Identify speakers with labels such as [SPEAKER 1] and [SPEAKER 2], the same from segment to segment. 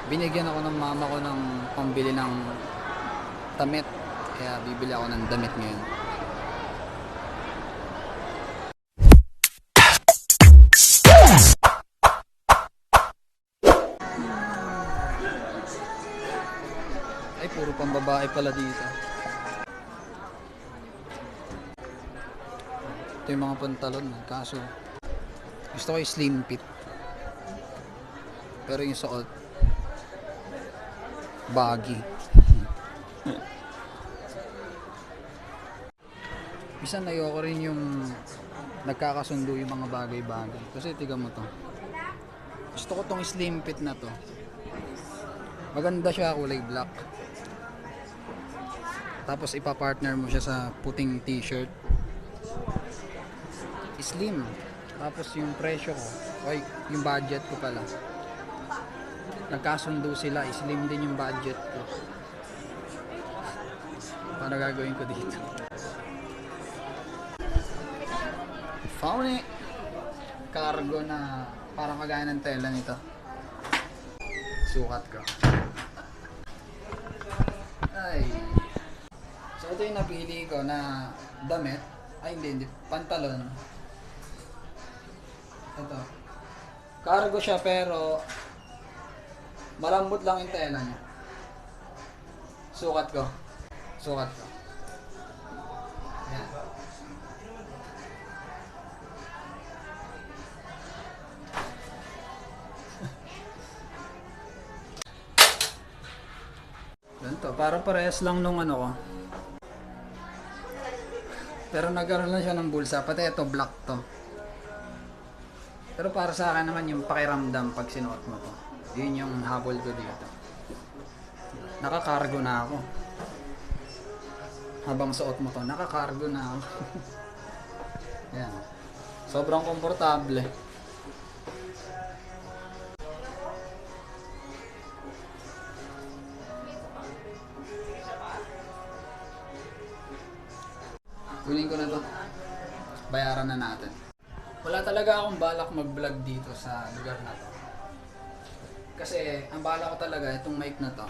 [SPEAKER 1] Binigyan ako ng mama ko ng pambili ng damit. Kaya bibili ako ng damit ngayon. Ay, puro pambabae pala dito. Ito yung mga pantalon. Kaso, gusto ko yung slim fit. Pero yung suot, baggy. Minsan ayoko rin yung nagkakasundo yung mga bagay-bagay. Kasi tiga mo to. Gusto ko tong slim fit na to. Maganda siya, kulay black. Tapos ipa-partner mo siya sa puting t-shirt. Slim. Tapos yung presyo ko, ay yung budget ko pala. Nagkasundo sila, slim din yung budget ko. Paano gagawin ko dito? Found it. Cargo na parang kagaya ng tela nito. Sukat ko. Ay. So ito yung napili ko na damit. Ay hindi, pantalon. Ito. Cargo siya pero malambot lang yung tela niya. Sukat ko. Sukat ko. Ayan. Ganito, parang parehas lang nung ano ko. Pero nagkaroon lang siya ng bulsa. Pati ito, black to. Pero para sa akin naman yung pakiramdam pag sinuot mo to. Yun yung habol ko dito. Nakakargo na ako. Habang suot mo to, nakakargo na ako. Yan. Sobrang komportable. Kunin ko na to. Bayaran na natin. Wala talaga akong balak mag-vlog dito sa lugar na to. Kasi ang balak ko talaga itong mic na to.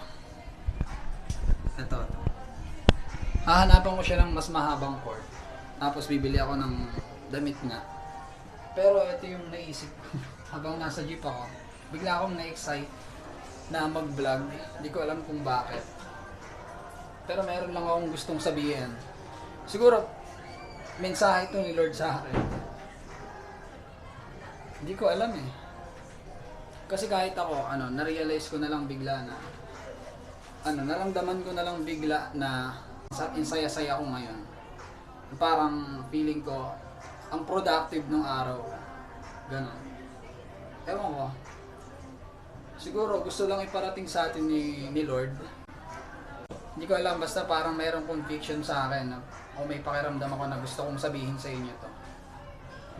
[SPEAKER 1] Ito. Hahanapan ko siya ng mas mahabang cord. Tapos bibili ako ng damit nga. Pero ito yung naisip ko. Habang nasa jeep ako, bigla akong na-excite na mag-vlog. Hindi ko alam kung bakit. Pero meron lang akong gustong sabihin. Siguro, mensahe ito ni Lord sa akin. Hindi ko alam eh. Kasi kahit ako, na-realize ko na lang bigla na, naramdaman ko na lang bigla na saya-saya ko ngayon. Parang feeling ko, ang productive ng araw. Ganon. Ewan ko. Siguro gusto lang iparating sa atin ni Lord. Hindi ko alam, basta parang mayroong conviction sa akin o may pakiramdam ako na gusto kong sabihin sa inyo to.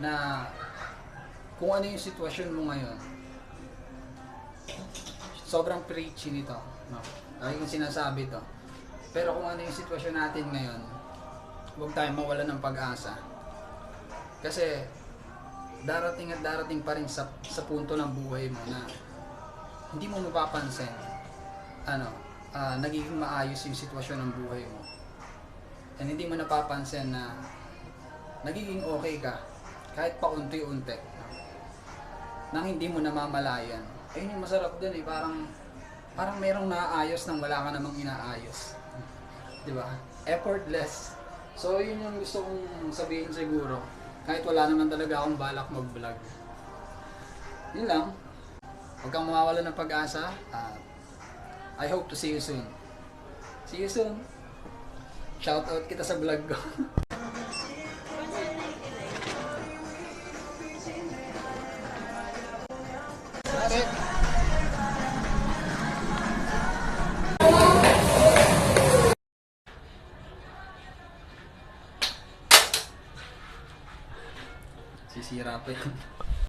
[SPEAKER 1] Na kung ano yung sitwasyon mo ngayon, sobrang preachy nito. No? Lagi kong sinasabi to. Pero kung ano yung sitwasyon natin ngayon, huwag tayong mawala ng pag-asa. Kasi darating at darating pa rin sa punto ng buhay mo na hindi mo mapapansin nagiging maayos yung sitwasyon ng buhay mo. And hindi mo napapansin na nagiging okay ka kahit pa unti-unti nang hindi mo namamalayan. Ayun yung masarap dun eh, parang merong naaayos nang wala ka namang inaayos. Di ba? Effortless. So yun yung gusto kong sabihin siguro. Kahit wala naman talaga akong balak mag-vlog. Yun lang. Huwag kang mawawala ng pag-asa. I hope to see you soon. See you soon. Shout out kita sa vlog ko. Pare. Sisira pa yun.